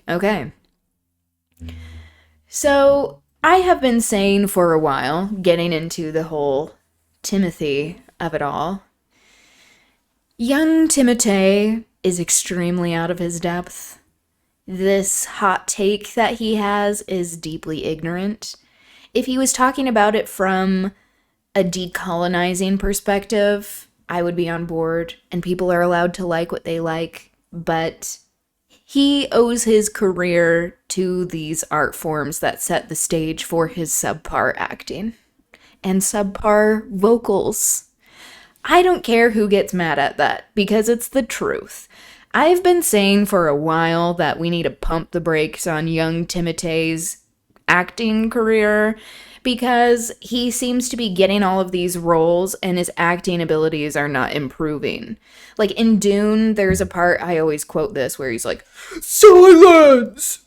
Okay. So I have been saying for a while, getting into the whole Timothy of it all, young Timotei is extremely out of his depth. This hot take that he has is deeply ignorant. If he was talking about it from a decolonizing perspective, I would be on board, and people are allowed to like what they like, but he owes his career to these art forms that set the stage for his subpar acting and subpar vocals. I don't care who gets mad at that because it's the truth. I've been saying for a while that we need to pump the brakes on young Timotei's acting career because he seems to be getting all of these roles and his acting abilities are not improving. Like in Dune, there's a part, I always quote this, where he's like, "Silence!"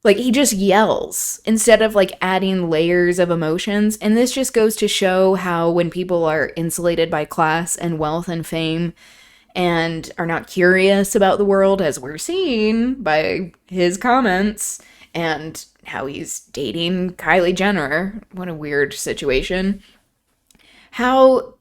Like he just yells instead of like adding layers of emotions. And this just goes to show how when people are insulated by class and wealth and fame and are not curious about the world, as we're seeing by his comments and how he's dating Kylie Jenner. What a weird situation. How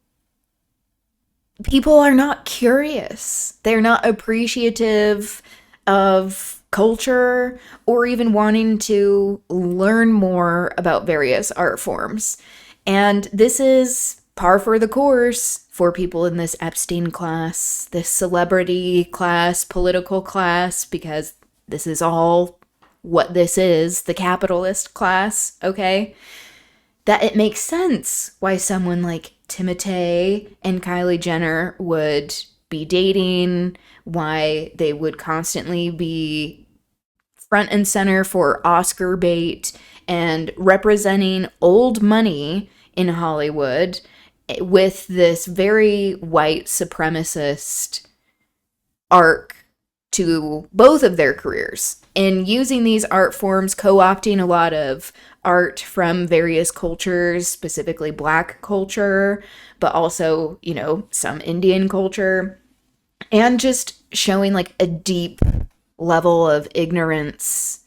people are not curious. They're not appreciative of culture or even wanting to learn more about various art forms. And this is par for the course for people in this Epstein class, this celebrity class, political class, because this is all what this is, the capitalist class, okay? That it makes sense why someone like Timotei and Kylie Jenner would be dating, why they would constantly be front and center for Oscar bait and representing old money in Hollywood with this very white supremacist arc to both of their careers. And using these art forms, co-opting a lot of art from various cultures, specifically Black culture, but also, you know, some Indian culture, and just showing like a deep level of ignorance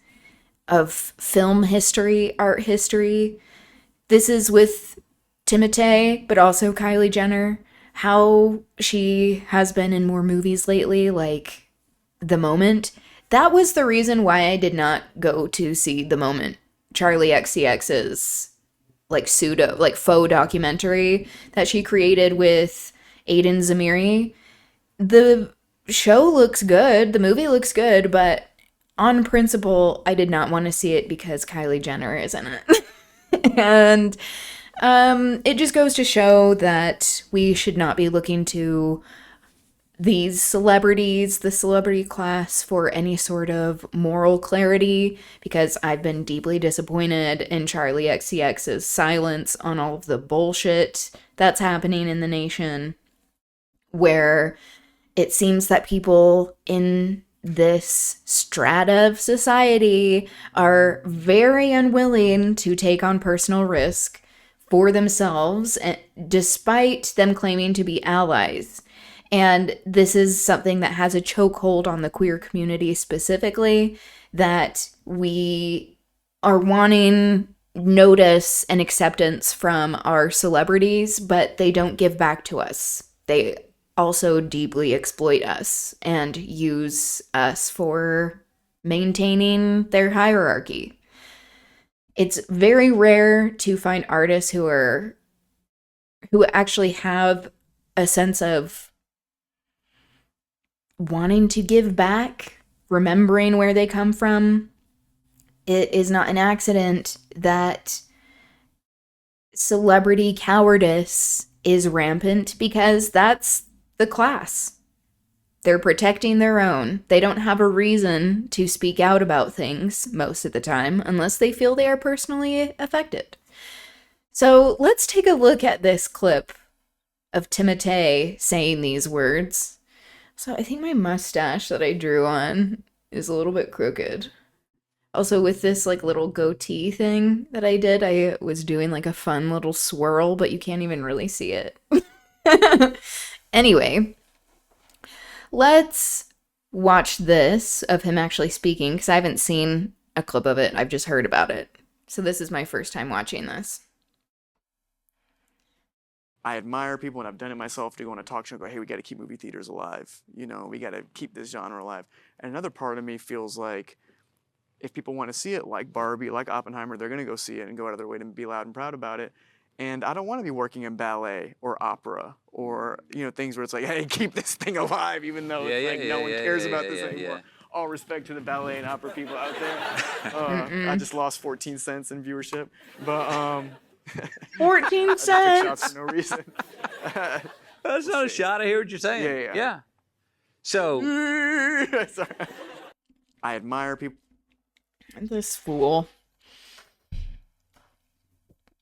of film history, art history. This is with Timotei, but also Kylie Jenner, how she has been in more movies lately, like The Moment. That was the reason why I did not go to see The Moment, Charlie XCX's like pseudo, like faux documentary that she created with Aiden Zamiri. The show looks good, the movie looks good, but on principle, I did not want to see it because Kylie Jenner is in it. And it just goes to show that we should not be looking to these celebrities, the celebrity class, for any sort of moral clarity, because I've been deeply disappointed in Charlie XCX's silence on all of the bullshit that's happening in the nation, where it seems that people in this strata of society are very unwilling to take on personal risk for themselves, despite them claiming to be allies. And this is something that has a chokehold on the queer community specifically, that we are wanting notice and acceptance from our celebrities, but they don't give back to us. They also deeply exploit us and use us for maintaining their hierarchy. It's very rare to find artists who actually have a sense of wanting to give back, remembering where they come from. It is not an accident that celebrity cowardice is rampant, because that's the class. They're protecting their own. They don't have a reason to speak out about things most of the time unless they feel they are personally affected. So let's take a look at this clip of Timotei saying these words. So I think my mustache that I drew on is a little bit crooked. Also, with this like little goatee thing that I did, I was doing like a fun little swirl, but you can't even really see it. Anyway, let's watch this of him actually speaking because I haven't seen a clip of it. I've just heard about it. So this is my first time watching this. I admire people, and I've done it myself, to go on a talk show and go, hey, we got to keep movie theaters alive. We got to keep this genre alive. And another part of me feels like if people want to see it, like Barbie, like Oppenheimer, they're going to go see it and go out of their way to be loud and proud about it. And I don't want to be working in ballet or opera or, things where it's like, hey, keep this thing alive, even though no one cares about this anymore. All respect to the ballet and opera people out there. I just lost 14 cents in viewership. But 14 I cents. just took shots for no reason. That's not a shot. I hear what you're saying. Yeah. So Sorry. I admire people. This fool.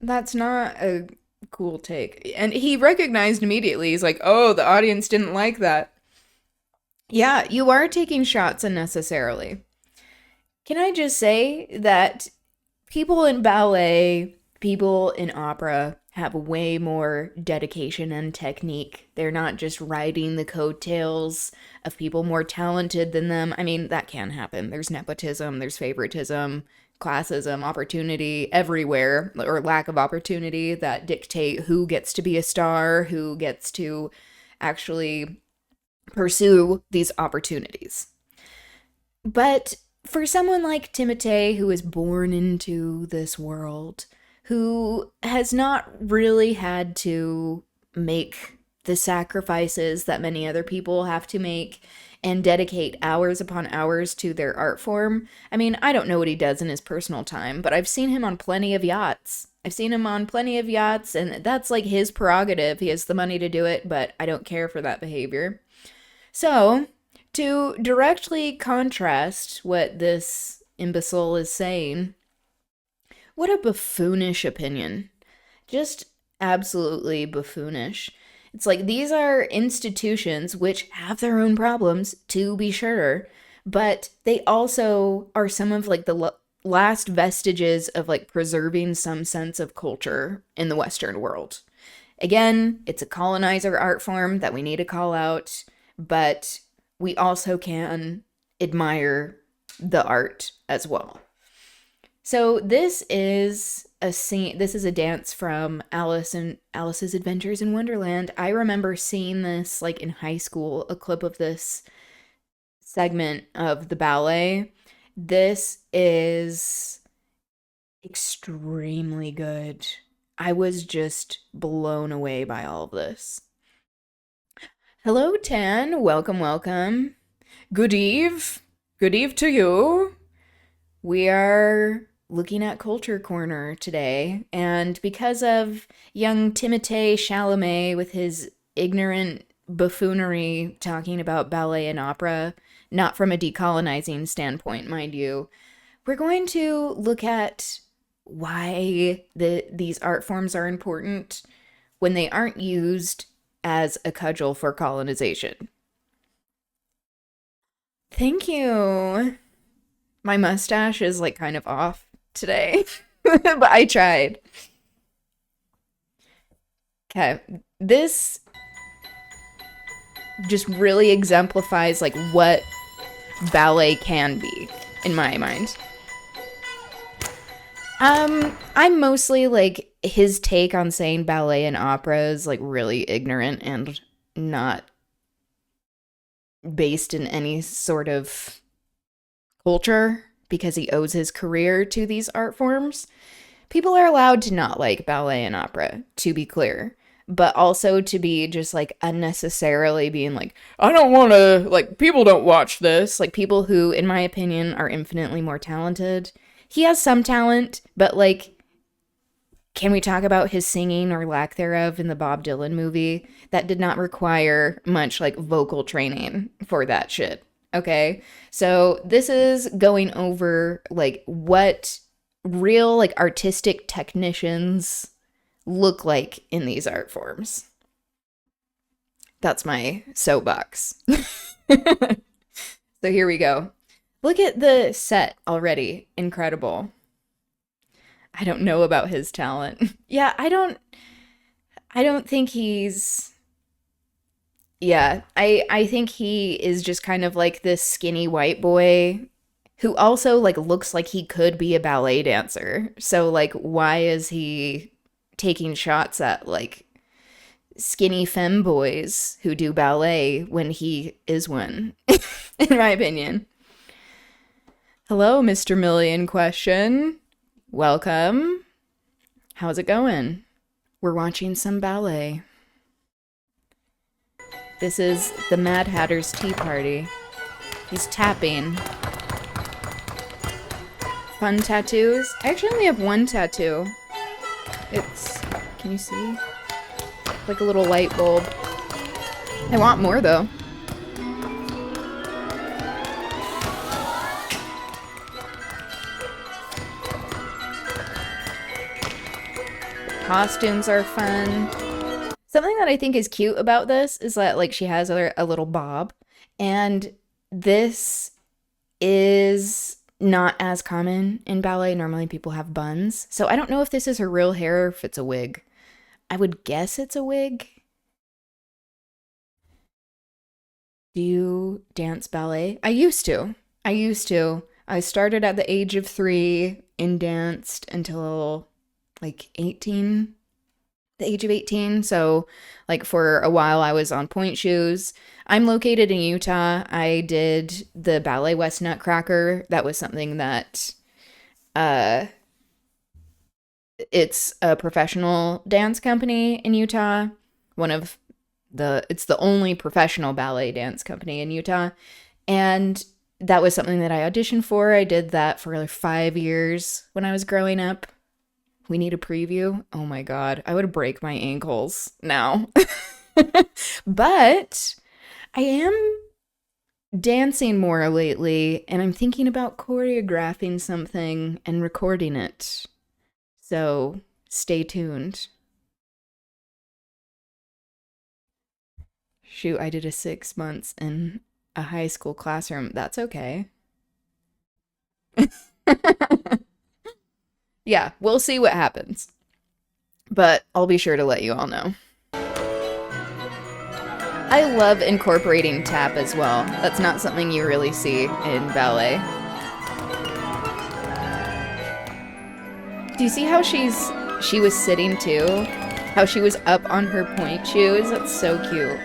That's not a cool take. And he recognized immediately. He's like, oh, the audience didn't like that. Yeah, you are taking shots unnecessarily. Can I just say that people in ballet, people in opera have way more dedication and technique. They're not just riding the coattails of people more talented than them. I mean, that can happen. There's nepotism, there's favoritism, classism, opportunity everywhere, or lack of opportunity that dictate who gets to be a star, who gets to actually pursue these opportunities. But for someone like Timotei, who is born into this world, who has not really had to make the sacrifices that many other people have to make and dedicate hours upon hours to their art form. I mean, I don't know what he does in his personal time, but I've seen him on plenty of yachts. And that's like his prerogative. He has the money to do it, but I don't care for that behavior. So, to directly contrast what this imbecile is saying, what a buffoonish opinion. Just absolutely buffoonish. It's like these are institutions which have their own problems, to be sure, but they also are some of like the last vestiges of like preserving some sense of culture in the Western world. Again, it's a colonizer art form that we need to call out, but we also can admire the art as well. So this is a scene. This is a dance from Alice's Adventures in Wonderland. I remember seeing this like in high school, a clip of this segment of the ballet. This is extremely good. I was just blown away by all of this. Hello, Tan. Welcome. Good eve. Good eve to you. We are looking at Culture Corner today, and because of young Timothée Chalamet with his ignorant buffoonery talking about ballet and opera, not from a decolonizing standpoint, mind you, we're going to look at why these art forms are important when they aren't used as a cudgel for colonization. Thank you. My mustache is like kind of off today, but I tried. Okay, this just really exemplifies like what ballet can be in my mind. I'm mostly like his take on saying ballet and opera is like really ignorant and not based in any sort of culture because he owes his career to these art forms. People are allowed to not like ballet and opera, to be clear, but also to be just like unnecessarily being like, I don't want to, like, people don't watch this. Like, people who, in my opinion, are infinitely more talented. He has some talent, but like, can we talk about his singing or lack thereof in the Bob Dylan movie? That did not require much like vocal training for that shit. Okay, so this is going over like what real like artistic technicians look like in these art forms. That's my soapbox. So here we go. Look at the set already. Incredible. I don't know about his talent. Yeah, I don't think he's Yeah, I think he is just kind of like this skinny white boy who also like looks like he could be a ballet dancer. So like why is he taking shots at like skinny femboys who do ballet when he is one? In my opinion. Hello, Mr. Million Question. Welcome. How's it going? We're watching some ballet. This is the Mad Hatter's Tea Party. He's tapping. Fun tattoos? I actually only have one tattoo. It's, can you see? Like a little light bulb. I want more though. Costumes are fun. Something that I think is cute about this is that like she has a little bob, and this is not as common in ballet. Normally people have buns. So I don't know if this is her real hair or if it's a wig. I would guess it's a wig. Do you dance ballet? I used to. I started at the age of 3 and danced until like 18, the age of 18. So like for a while I was on point shoes. I'm located in Utah. I did the Ballet West Nutcracker. That was something that it's a professional dance company in Utah. It's the only professional ballet dance company in Utah. And that was something that I auditioned for. I did that for like 5 years when I was growing up. We need a preview. Oh my God, I would break my ankles now. But I am dancing more lately, and I'm thinking about choreographing something and recording it. So stay tuned. Shoot, I did a 6 months in a high school classroom. That's okay. Yeah, we'll see what happens. But I'll be sure to let you all know. I love incorporating tap as well. That's not something you really see in ballet. Do you see how she was sitting too? How she was up on her point shoes? That's so cute.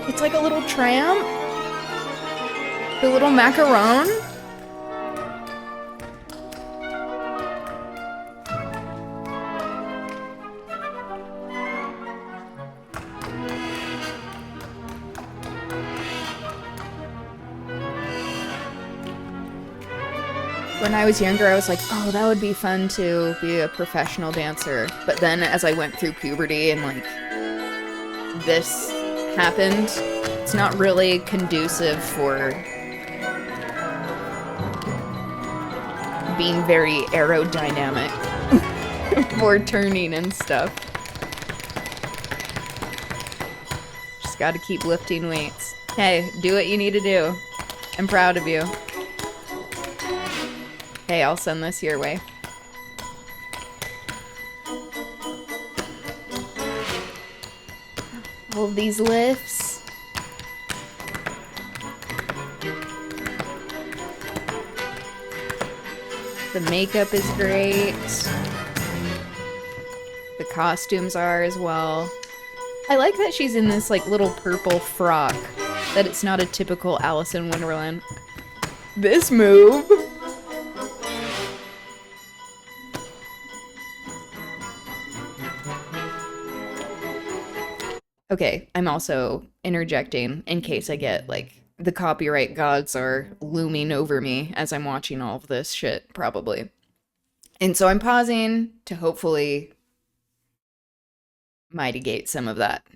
It's like a little tramp. The little macaron. When I was younger, I was like, oh, that would be fun to be a professional dancer. But then as I went through puberty and like this happened, it's not really conducive for being very aerodynamic for turning and stuff. Just gotta keep lifting weights. Hey, do what you need to do. I'm proud of you. Hey, I'll send this your way. All of these lifts. The makeup is great. The costumes are as well. I like that she's in this like little purple frock. That it's not a typical Alice in Wonderland. This move. Okay, I'm also interjecting in case I get, like, the copyright gods are looming over me as I'm watching all of this shit, probably. And so I'm pausing to hopefully mitigate some of that.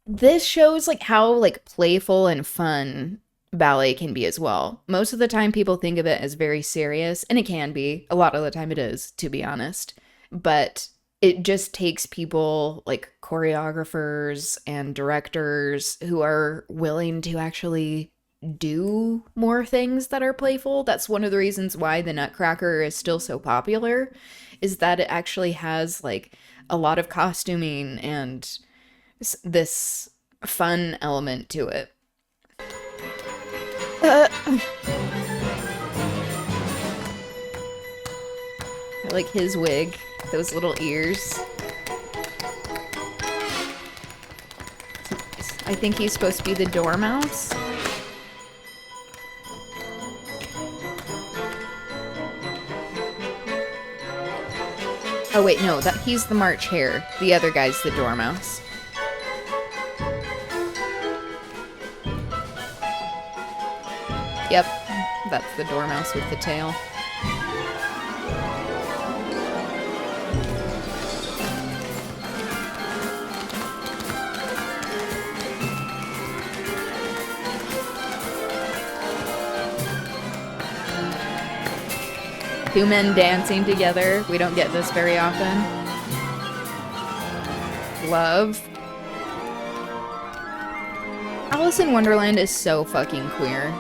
This shows, like, how, like, playful and fun ballet can be as well. Most of the time people think of it as very serious, and it can be. A lot of the time it is, to be honest. But it just takes people like choreographers and directors who are willing to actually do more things that are playful. That's one of the reasons why the Nutcracker is still so popular, is that it actually has like a lot of costuming and this fun element to it. Uh, I like his wig, those little ears. I think he's supposed to be the Dormouse. Oh wait, no, that he's the March Hare. The other guy's the Dormouse. Yep, that's the Dormouse with the tail. Two men dancing together. We don't get this very often. Love. Alice in Wonderland is so fucking queer.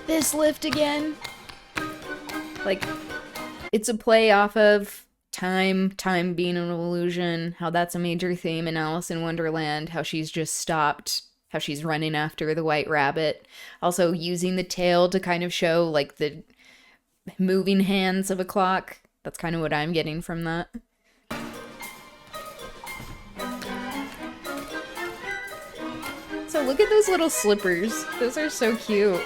This lift again. Like, it's a play off of time being an illusion, how that's a major theme in Alice in Wonderland, how she's just stopped, how she's running after the white rabbit. Also using the tail to kind of show like the moving hands of a clock. That's kind of what I'm getting from that. So look at those little slippers. Those are so cute.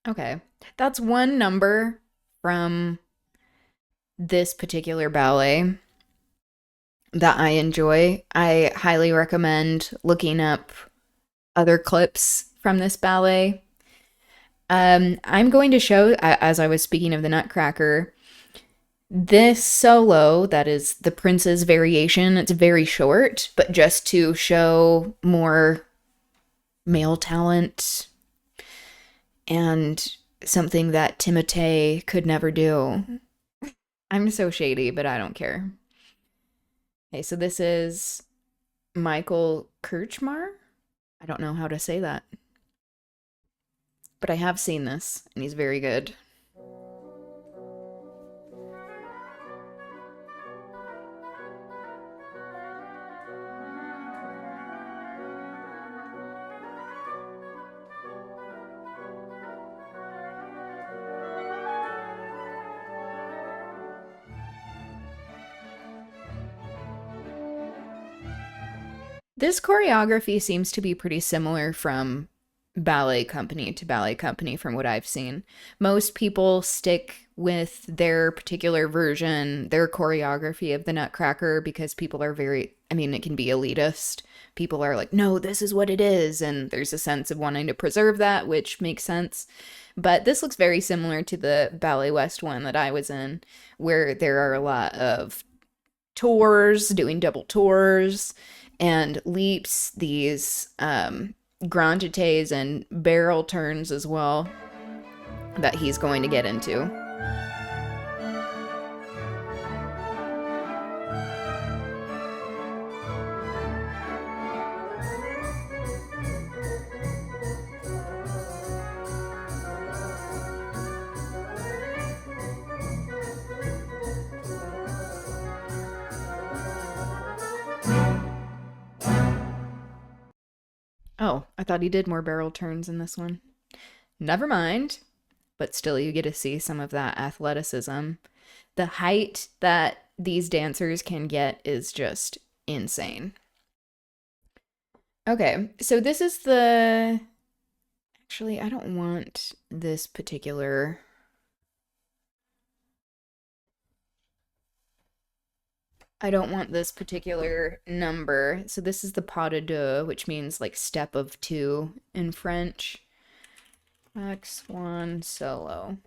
Okay, that's one number from this particular ballet that I enjoy. I highly recommend looking up other clips from this ballet. I'm going to show, as I was speaking of the Nutcracker, this solo, that is the Prince's variation, it's very short, but just to show more male talent and something that Timotei could never do. I'm so shady, but I don't care. Okay, so this is Michael Kirchmar. I don't know how to say that. But I have seen this, and he's very good. This choreography seems to be pretty similar from ballet company to ballet company from what I've seen. Most people stick with their particular version, their choreography of the Nutcracker, because people are very, I mean, it can be elitist. People are like, no, this is what it is. And there's a sense of wanting to preserve that, which makes sense. But this looks very similar to the Ballet West one that I was in, where there are a lot of tours, doing double tours, and leaps, these grand jetés and barrel turns as well that he's going to get into. Oh, I thought he did more barrel turns in this one. Never mind. But still, you get to see some of that athleticism. The height that these dancers can get is just insane. Okay, so this is the... Actually, I don't want this particular... I don't want this particular number. So this is the pas de deux, which means like step of two in French. Black Swan solo.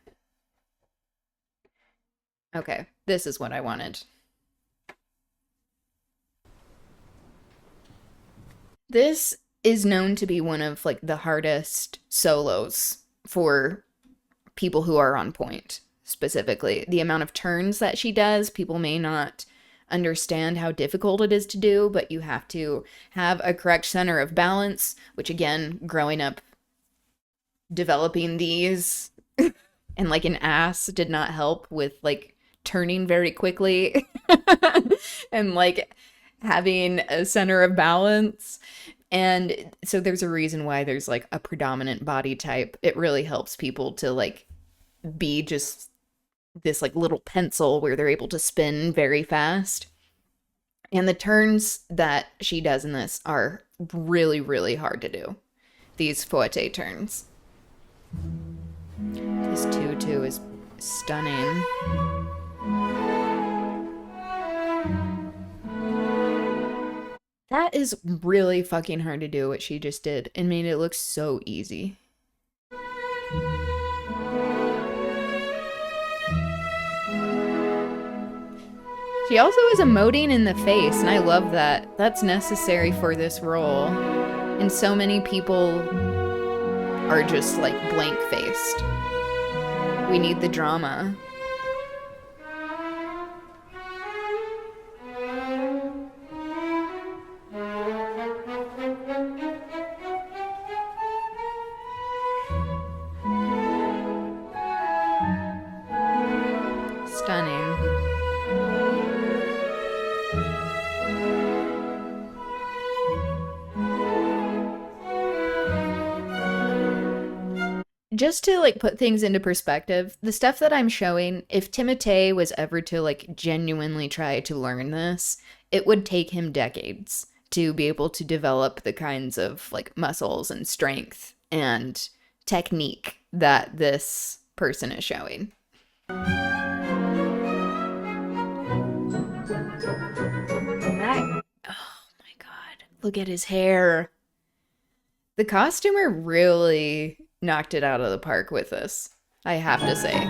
Okay, this is what I wanted. This is known to be one of like the hardest solos for people who are on point. Specifically, the amount of turns that she does, people may not understand how difficult it is to do, but you have to have a correct center of balance, which again, growing up developing these and like an ass did not help with like turning very quickly and like having a center of balance. And so there's a reason why there's like a predominant body type. It really helps people to like be just this like little pencil where they're able to spin very fast. And the turns that she does in this are really, really hard to do. These fouette turns. This tutu is stunning. That is really fucking hard to do what she just did and made it look so easy. She also is emoting in the face, and I love that. That's necessary for this role. And so many people are just like blank-faced. We need the drama. Stunning. Just to like put things into perspective, the stuff that I'm showing, if Timotei was ever to like genuinely try to learn this, it would take him decades to be able to develop the kinds of like muscles and strength and technique that this person is showing. Oh my god, look at his hair. The costumer really knocked it out of the park with this, I have to say.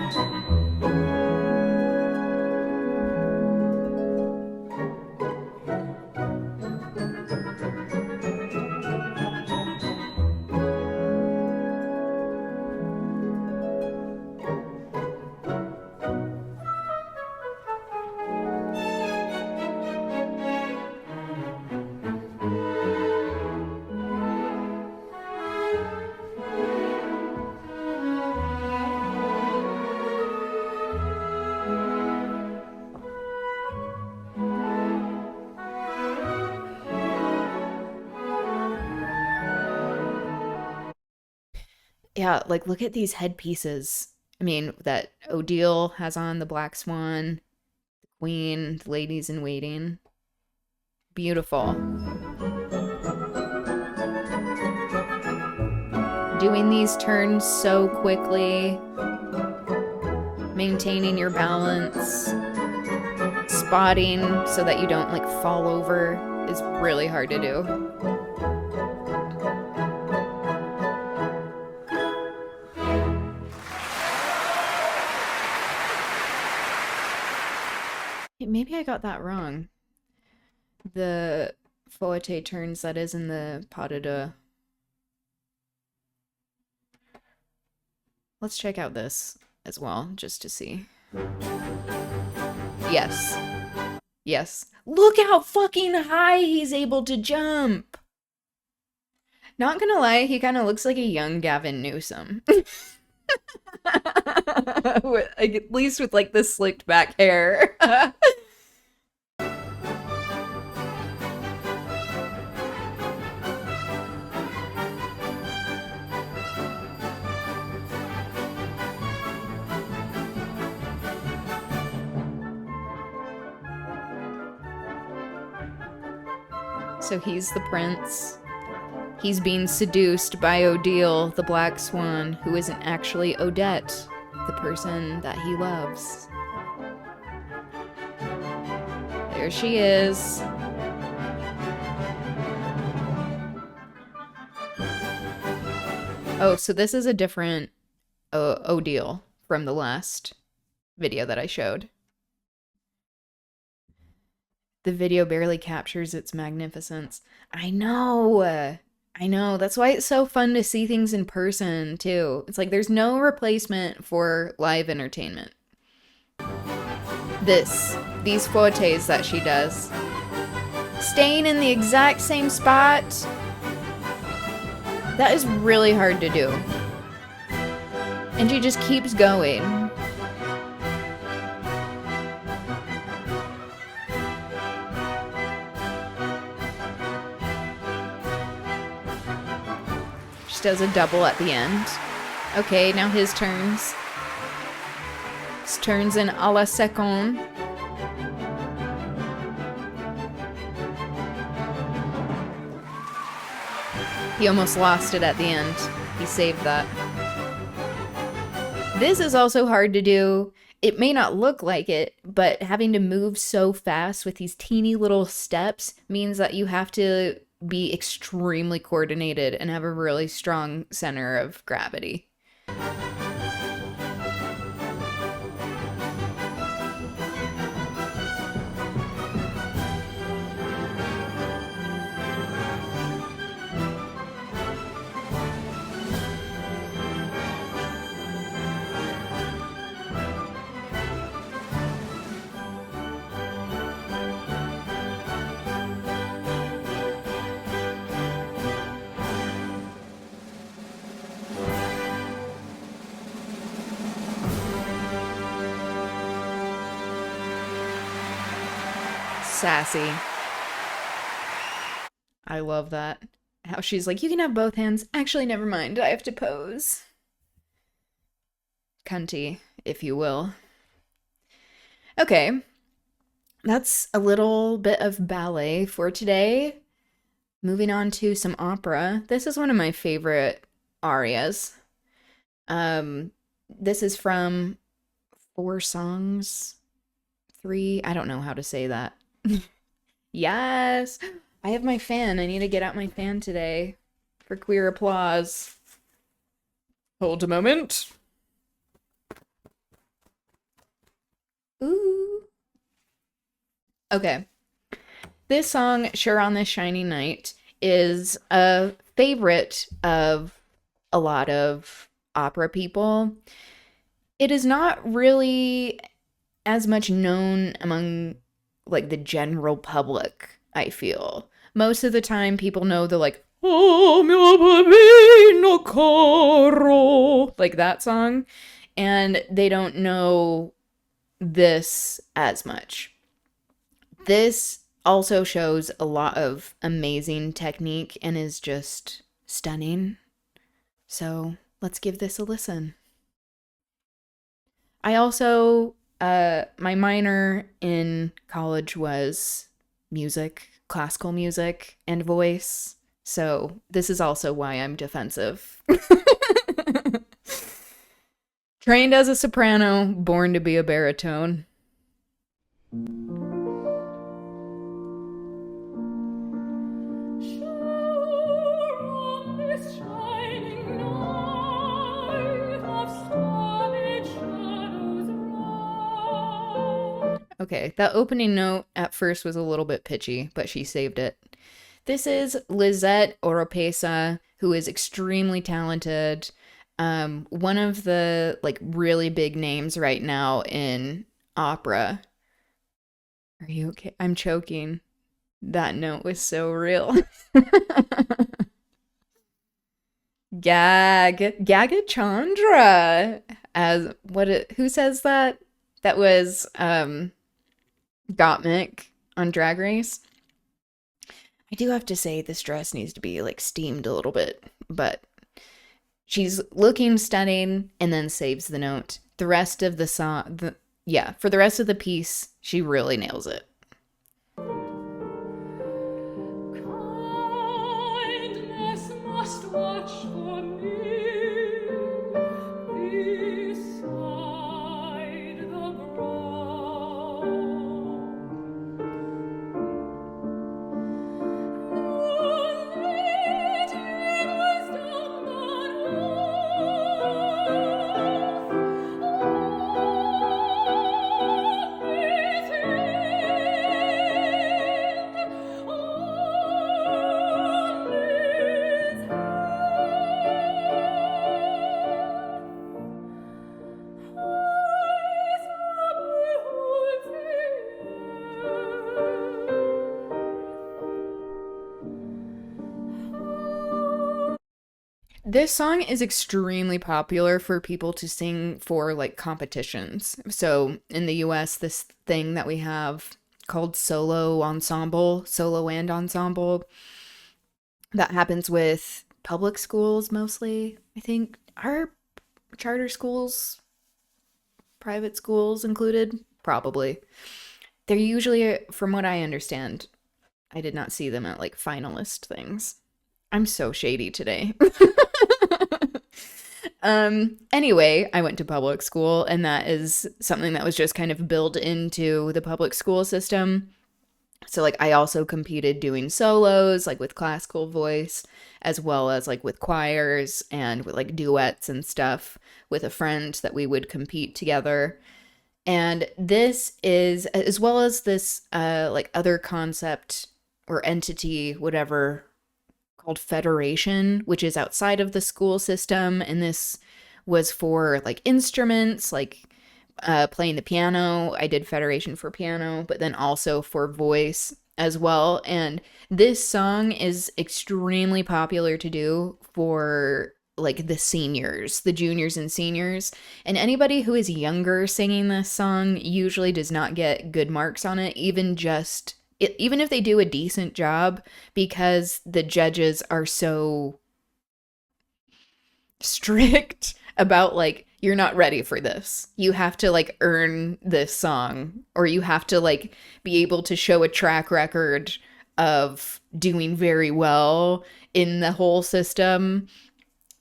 Yeah, like look at these headpieces. I mean, that Odile has on, the Black Swan, the Queen, the Ladies in Waiting. Beautiful. Doing these turns so quickly, maintaining your balance, spotting so that you don't like fall over is really hard to do. Maybe I got that wrong. The fouette turns that is in the pas de deux. Let's check out this as well, just to see. Yes. Yes. Look how fucking high he's able to jump! Not gonna lie, he kind of looks like a young Gavin Newsom. At least with like the slicked back hair. So he's the prince. He's being seduced by Odile, the black swan, who isn't actually Odette, the person that he loves. There she is. Oh, so this is a different Odile from the last video that I showed. The video barely captures its magnificence. I know. That's why it's so fun to see things in person, too. It's like there's no replacement for live entertainment. These fortes that she does. Staying in the exact same spot. That is really hard to do. And she just keeps going. She does a double at the end. Okay, now his turns. His turns in a la seconde. He almost lost it at the end. He saved that. This is also hard to do. It may not look like it, but having to move so fast with these teeny little steps means that you have to be extremely coordinated and have a really strong center of gravity. Sassy. I love that. How she's like, you can have both hands. Actually, never mind. I have to pose. Cunty, if you will. Okay. That's a little bit of ballet for today. Moving on to some opera. This is one of my favorite arias. This is from 4 Songs. 3. I don't know how to say that. Yes! I have my fan. I need to get out my fan today for queer applause. Hold a moment. Ooh. Okay. This song, Sure on This Shiny Night, is a favorite of a lot of opera people. It is not really as much known among like the general public, I feel. Most of the time people know the like, oh mio bambino caro, like that song, and they don't know this as much. This also shows a lot of amazing technique and is just stunning. So let's give this a listen. I also my minor in college was music, classical music, and voice. So this is also why I'm defensive. Trained as a soprano, born to be a baritone. Okay, that opening note at first was a little bit pitchy, but she saved it. This is Lisette Oropesa, who is extremely talented. One of the like really big names right now in opera. Are you okay? I'm choking. That note was so real. Gaga Chandra as who says that? That was Gottmik on Drag Race. I do have to say this dress needs to be like steamed a little bit, but she's looking stunning and then saves the note. The rest of the song, for the rest of the piece, she really nails it. This song is extremely popular for people to sing for like competitions. So in the US, this thing that we have called solo and ensemble, that happens with public schools mostly. I think are charter schools, private schools included? Probably. They're usually, from what I understand, I did not see them at like finalist things. I'm so shady today. Anyway, I went to public school, and that is something that was just kind of built into the public school system. So like I also competed doing solos like with classical voice as well as like with choirs and with like duets and stuff with a friend that we would compete together. And this is as well as this like other concept or entity whatever called federation, which is outside of the school system, and this was for like instruments like playing the piano. I did Federation for piano, but then also for voice as well. And this song is extremely popular to do for like the seniors, the juniors and seniors. And anybody who is younger singing this song usually does not get good marks on it, even if they do a decent job, because the judges are so strict about like you're not ready for this. You have to like earn this song, or you have to like be able to show a track record of doing very well in the whole system.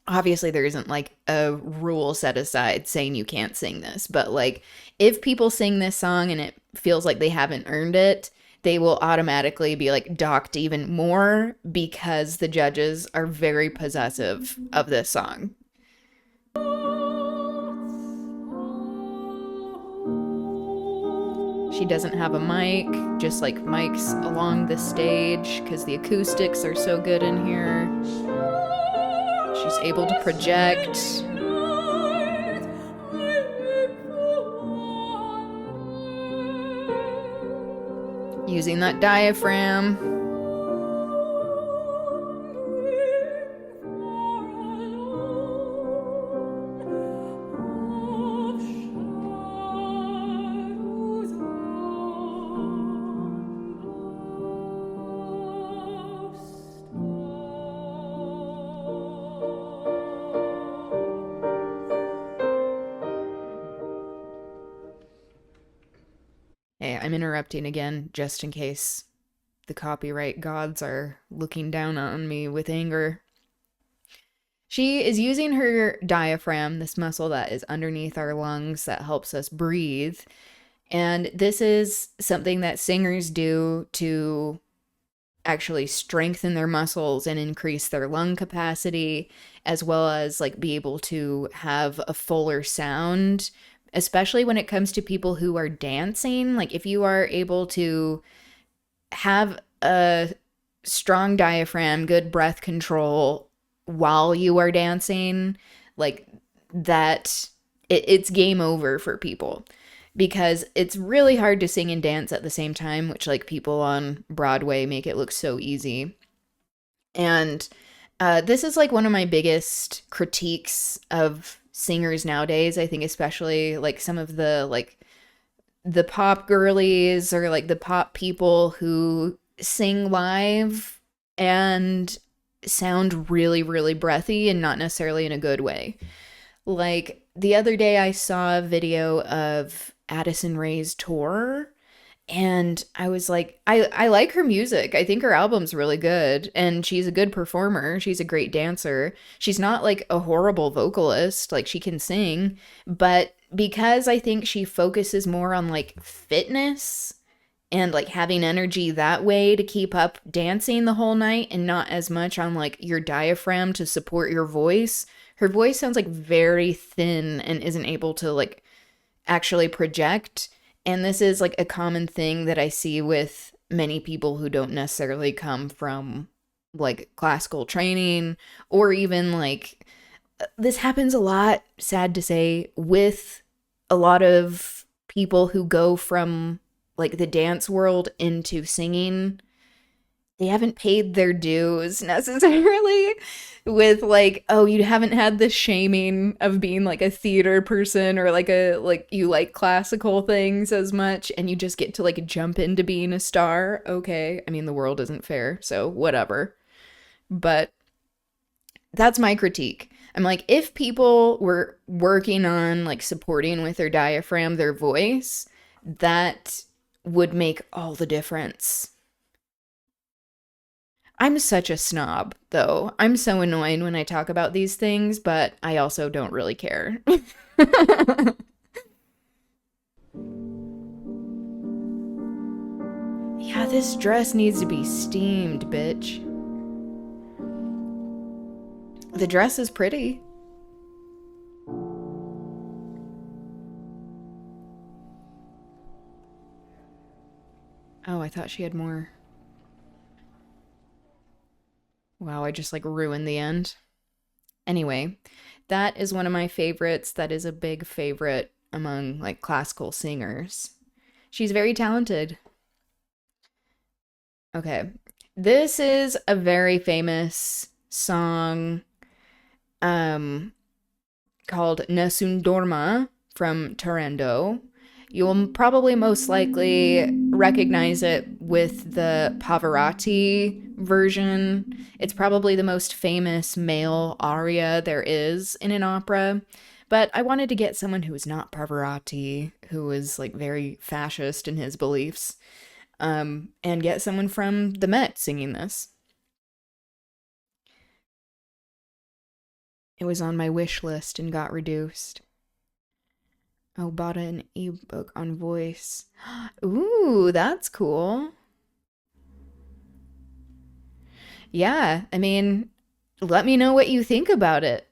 Obviously there isn't like a rule set aside saying you can't sing this, but like if people sing this song and it feels like they haven't earned it, they will automatically be like docked even more because the judges are very possessive of this song. She doesn't have a mic, just like mics along the stage because the acoustics are so good in here. She's able to project. Using that diaphragm. Hey, I'm interrupting again just in case the copyright gods are looking down on me with anger. She is using her diaphragm, this muscle that is underneath our lungs that helps us breathe. And this is something that singers do to actually strengthen their muscles and increase their lung capacity, as well as like be able to have a fuller sound, especially when it comes to people who are dancing. Like if you are able to have a strong diaphragm, good breath control while you are dancing, like that, it's game over for people, because it's really hard to sing and dance at the same time, which like people on Broadway make it look so easy. And this is like one of my biggest critiques of singers nowadays. I think especially like some of the pop girlies or like the pop people who sing live and sound really, really breathy and not necessarily in a good way. Like the other day I saw a video of Addison Rae's tour, and I was like, I like her music. I think her album's really good, and she's a good performer. She's a great dancer. She's not like a horrible vocalist, like she can sing, but because I think she focuses more on like fitness and like having energy that way to keep up dancing the whole night and not as much on like your diaphragm to support your voice. Her voice sounds like very thin and isn't able to like actually project. And this is like a common thing that I see with many people who don't necessarily come from like classical training, or even like this happens a lot, sad to say, with a lot of people who go from like the dance world into singing. they haven't paid their dues necessarily with like, oh, you haven't had the shaming of being like a theater person or like a like you like classical things as much and you just get to like jump into being a star. Okay. I mean, the world isn't fair, so whatever. But that's my critique. I'm like, if people were working on like supporting with their diaphragm their voice, that would make all the difference. I'm such a snob, though. I'm so annoyed when I talk about these things, but I also don't really care. Yeah, this dress needs to be steamed, bitch. The dress is pretty. Oh, I thought she had more. Wow, I just like ruined the end. Anyway, that is one of my favorites. That is a big favorite among like classical singers. She's very talented. Okay. This is a very famous song um called Nessun Dorma from Torrendo. You'll probably most likely recognize it with the Pavarotti version. It's probably the most famous male aria there is in an opera. But I wanted to get someone who was not Pavarotti, who was like very fascist in his beliefs, and get someone from the Met singing this. It was on my wish list and got reduced. Oh, bought an ebook on voice. Ooh, that's cool. Yeah, I mean, let me know what you think about it.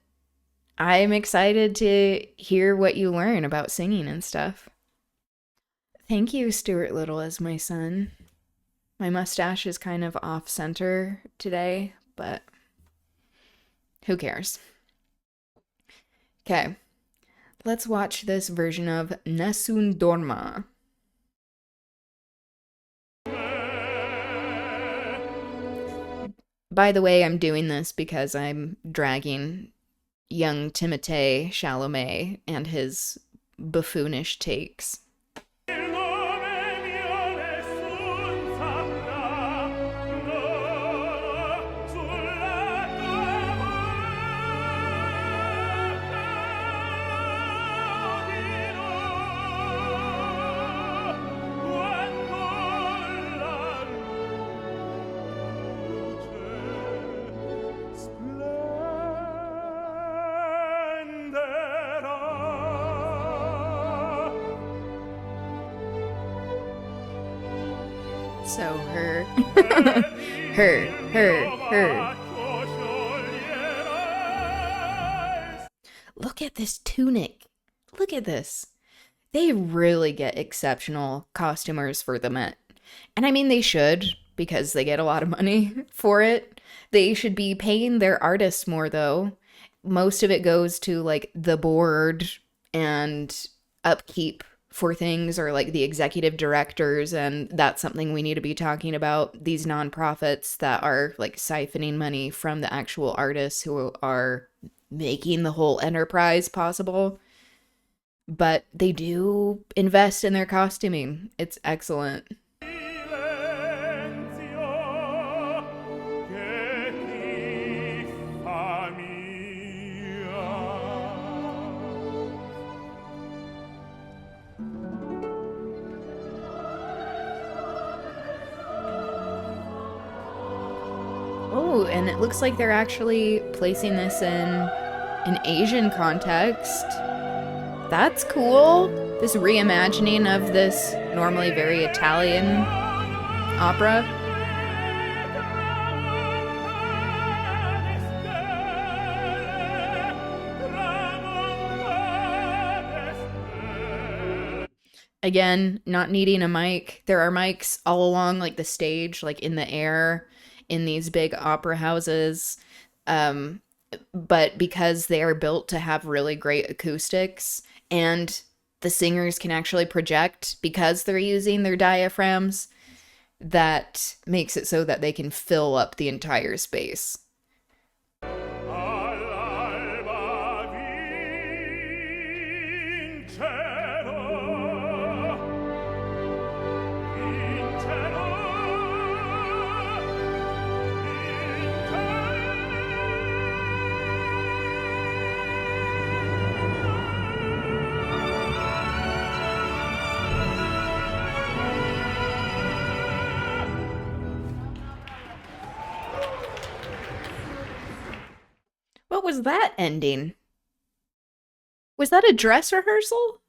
I'm excited to hear what you learn about singing and stuff. Thank you, Stuart Little, as my son. My mustache is kind of off center today, but who cares? Okay, let's watch this version of Nessun Dorma. By the way, I'm doing this because I'm dragging young Timothée Chalamet and his buffoonish takes. So her, her. Look at this tunic. Look at this. They really get exceptional costumers for the Met. And I mean, they should, because they get a lot of money for it. They should be paying their artists more, though. Most of it goes to, like, the board and upkeep for things, or like the executive directors, and that's something we need to be talking about. These nonprofits that are like siphoning money from the actual artists who are making the whole enterprise possible. But they do invest in their costuming. It's excellent. Oh, and it looks like they're actually placing this in an Asian context. That's cool. This reimagining of this normally very Italian opera. Again, not needing a mic. There are mics all along like the stage, like in the air in these big opera houses. But because they are built to have really great acoustics and the singers can actually project because they're using their diaphragms, that makes it so that they can fill up the entire space. All'alba vincerò, vincerò, What was that ending? Was that a dress rehearsal?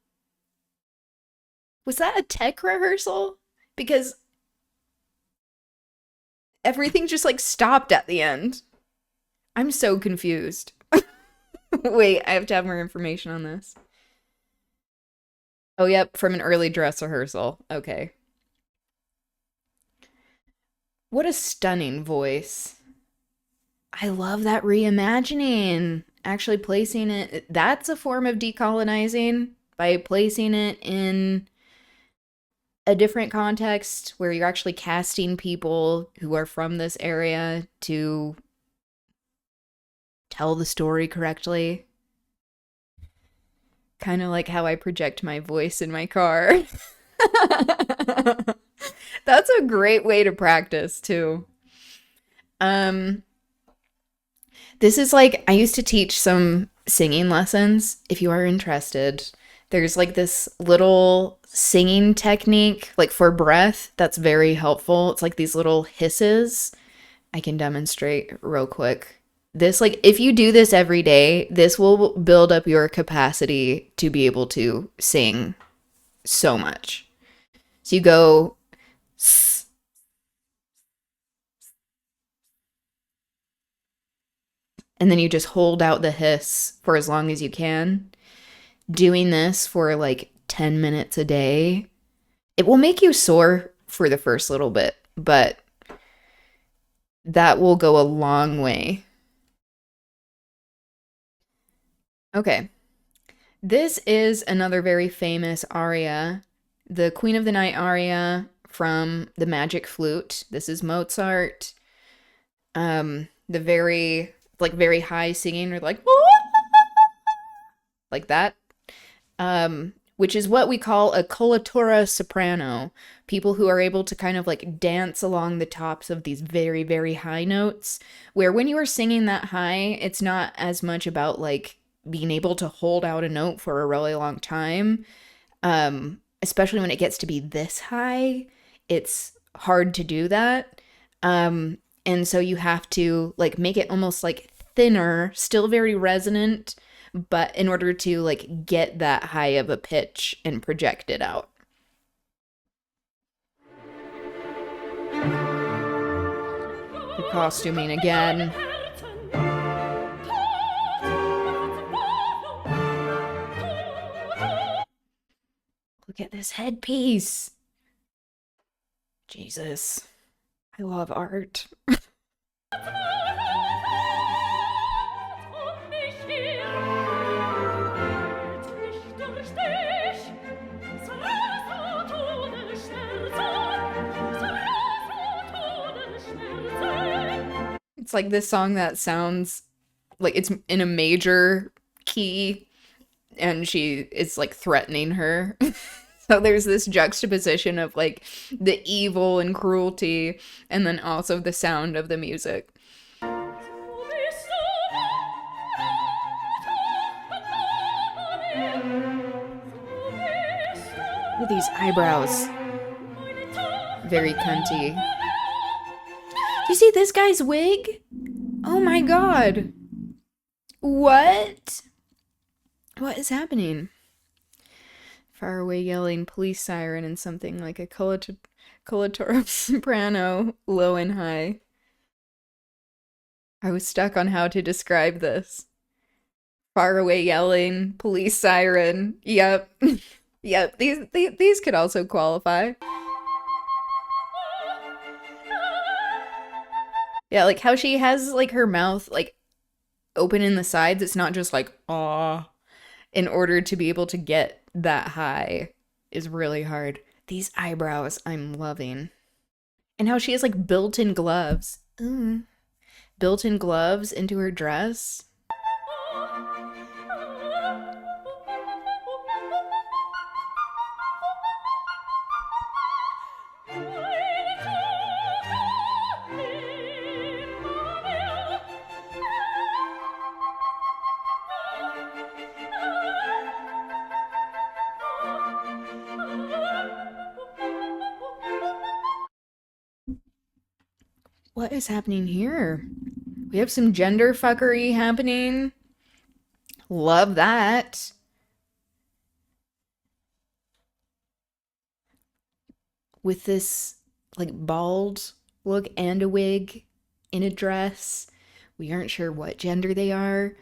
Was that a tech rehearsal? Because everything just like stopped at the end. I'm so confused. Wait, I have to have more information on this. Oh, yep, from an early dress rehearsal. Okay. What a stunning voice. I love that reimagining. Actually placing it, that's a form of decolonizing by placing it in a different context where you're actually casting people who are from this area to tell the story correctly. Kind of like how I project my voice in my car. That's a great way to practice too. This is like, I used to teach some singing lessons. If you are interested, there's like this little singing technique, like for breath, that's very helpful. It's like these little hisses. I can demonstrate real quick. This, like, if you do this every day, this will build up your capacity to be able to sing so much. So you go, and then you just hold out the hiss for as long as you can. Doing this for like 10 minutes a day, it will make you sore for the first little bit, but that will go a long way. Okay. This is another very famous aria, the Queen of the Night aria from the Magic Flute. This is Mozart. The very, like, very high singing, or like that. Which is what we call a coloratura soprano. People who are able to kind of like dance along the tops of these very, very high notes, where when you are singing that high, it's not as much about like being able to hold out a note for a really long time. Especially when it gets to be this high, it's hard to do that. And so you have to like make it almost like thinner, still very resonant, but in order to like get that high of a pitch and project it out. The costuming again. Look at this headpiece. Jesus. I love art. It's like this song that sounds like it's in a major key and she is like threatening her. So there's this juxtaposition of like the evil and cruelty and then also the sound of the music. Look at these eyebrows. Very cunty. Do you see this guy's wig? Oh my god. What? What is happening? Far away yelling police siren and something like a coloratura soprano, low and high. I was stuck on how to describe this. Far away yelling, police siren. Yep. Yep, these could also qualify. Yeah, like how she has like her mouth like open in the sides. It's not just like, aw. In order to be able to get that high is really hard. These eyebrows I'm loving. And how she has like built-in gloves. Built-in gloves into her dress. What is happening here? We have some gender fuckery happening. Love that. With this like bald look and a wig in a dress. We aren't sure what gender they are.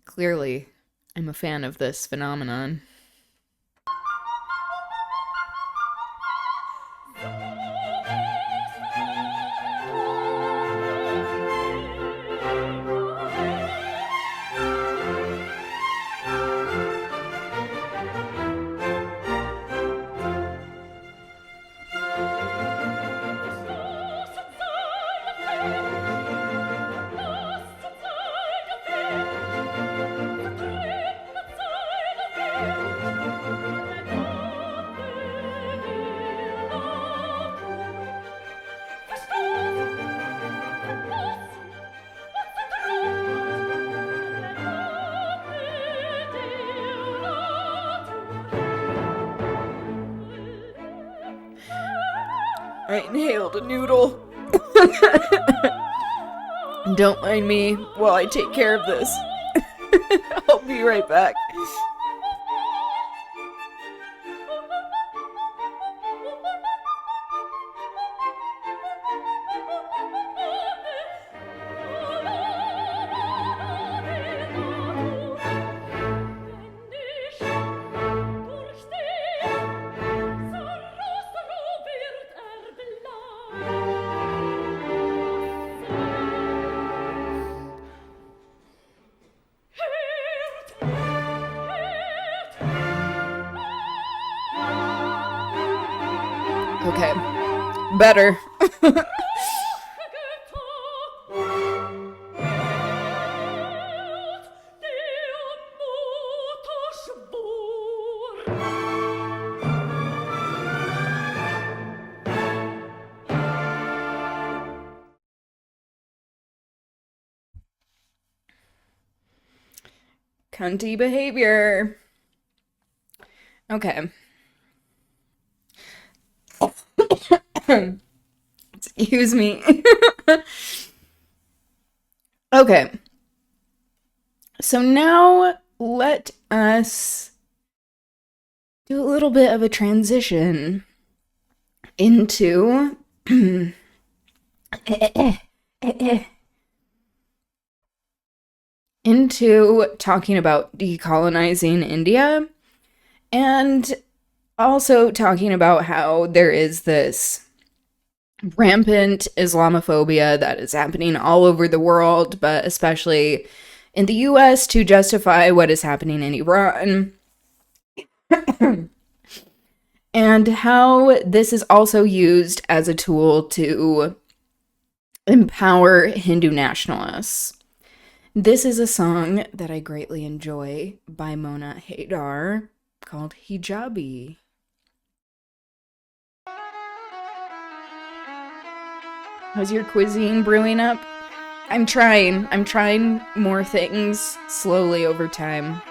Clearly, I'm a fan of this phenomenon. I inhaled a noodle. Don't mind me while I take care of this. I'll be right back. Okay. Better. Cunty behavior. Okay. Excuse me. Okay. So now let us do a little bit of a transition into talking about decolonizing India, and also talking about how there is this rampant Islamophobia that is happening all over the world, but especially in the US to justify what is happening in Iran. And how this is also used as a tool to empower Hindu nationalists. This is a song that I greatly enjoy by Mona Haydar called Hijabi. How's your cuisine brewing up? I'm trying more things slowly over time.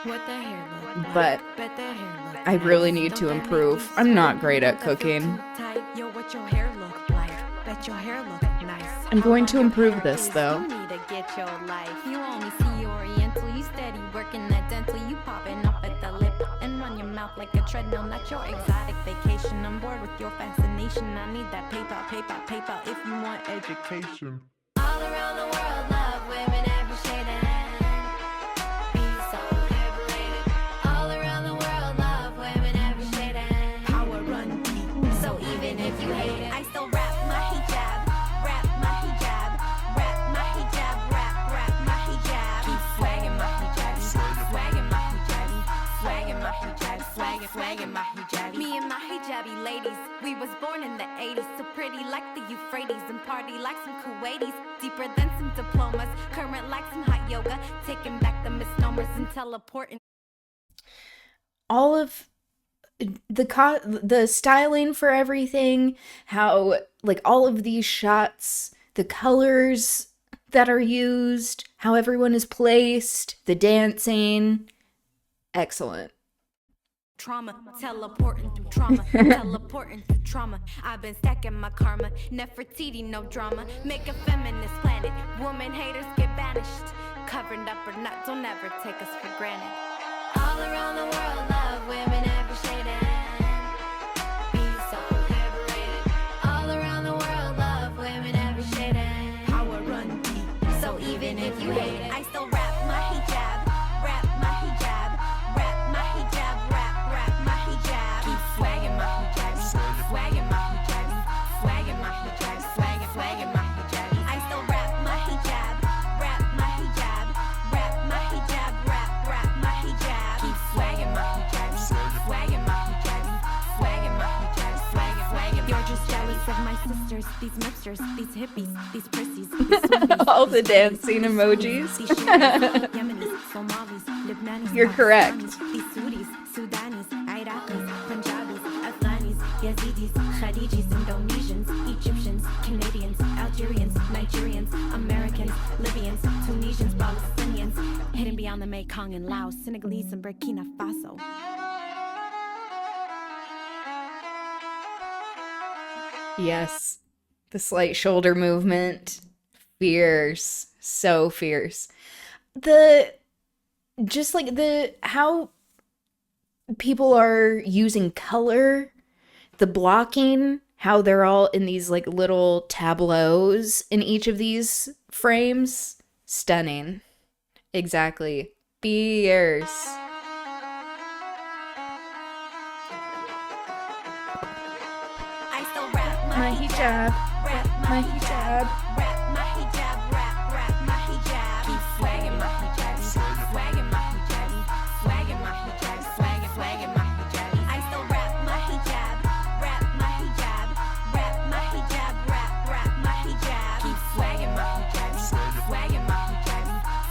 What the hair look like? But Bet the hair look I really nice. need Don't to that improve. hair I'm look not so great good? at That feel cooking. too tight. Yo, what your hair look like? Bet your hair look nice. I'm going How to long improve your this, hair is, though. You need to get your life. You only see Oriental. You steady working that dental. You popping up at the lip and run your mouth like a treadmill. Not your exotic vacation. I'm bored with your fascination. I need that paper, paper, paper. If you want education. All around the world, love women every shade and be so liberated. All around the world, love women every shade and power run deep. So even if you hate it, I still rap my hijab, rap my hijab, rap my hijab, rap my hijab. Keep swagging my hijab, swagging my hijab, swagging my hijab. hijabi, swaggin' my hijabi. Me and my hijabi ladies, we was born in the 80s, so pretty like the Euphrates and party like some Kuwaitis, deeper than some diplomas, current like some hot yoga, taking back the misnomers and teleporting. All of the styling for everything, how like all of these shots, the colors that are used, how everyone is placed, the dancing, excellent. Trauma, teleporting through trauma, teleporting through trauma. I've been stacking my karma, Nefertiti, no drama. Make a feminist planet, woman haters get banished. Covered up or not, don't ever take us for granted. All around the world, love women every shade and be so liberated. All around the world, love women every shade and power run deep. So even if you hate it, I still rap my hijab, rap my hijab, rap my hijab, rap my hijab. Keep swagging my hijab, swagging my hijab, swagging my hijab, swagging my hijab. I still rap my hijab, rap my hijab, rap my hijab, rap my hijab. Keep swagging my hijab, swagging my hijab, swagging my hijab, swagging. You're just jealous of my sisters, these mipsters, these hippies, these prissies, these Sunnis, All the these dancing these emojis. Sudanese, these Shiites, Yemenis, Somalis, Lebanese, You're correct. Pakistanis, these Saudis, Sudanis, Iraqis, Punjabis, Afghanis, Yazidis, Khadijis, Indonesians, Egyptians, Canadians, Algerians, Nigerians, Americans, Libyans, Tunisians, Palestinians, hidden beyond the Mekong and Laos, Senegalese and Burkina Faso. Yes. The slight shoulder movement. Fierce. So fierce. Just like how people are using color, the blocking, how they're all in these like little tableaus in each of these frames. Stunning. Exactly. Fierce. I still rap My hijab. rap My hijab. rap my hijab, rap my hijab. Keep swagging my hijab, swagging my hijab, swagging my hijab, swagging my hijab. I still rap my hijab, rap my hijab, rap my hijab, rap my hijab. Keep swagging my hijab, swagging my hijab,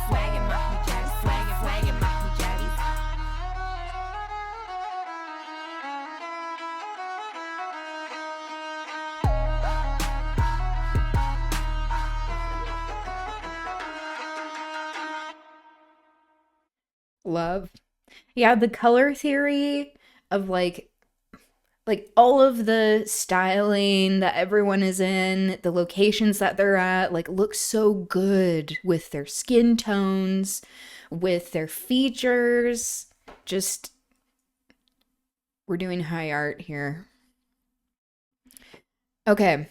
swagging my hijab, swagging my hijab. Love. Yeah, the color theory of like all of the styling that everyone is in, the locations that they're at, like looks so good with their skin tones, with their features. Just we're doing high art here. Okay.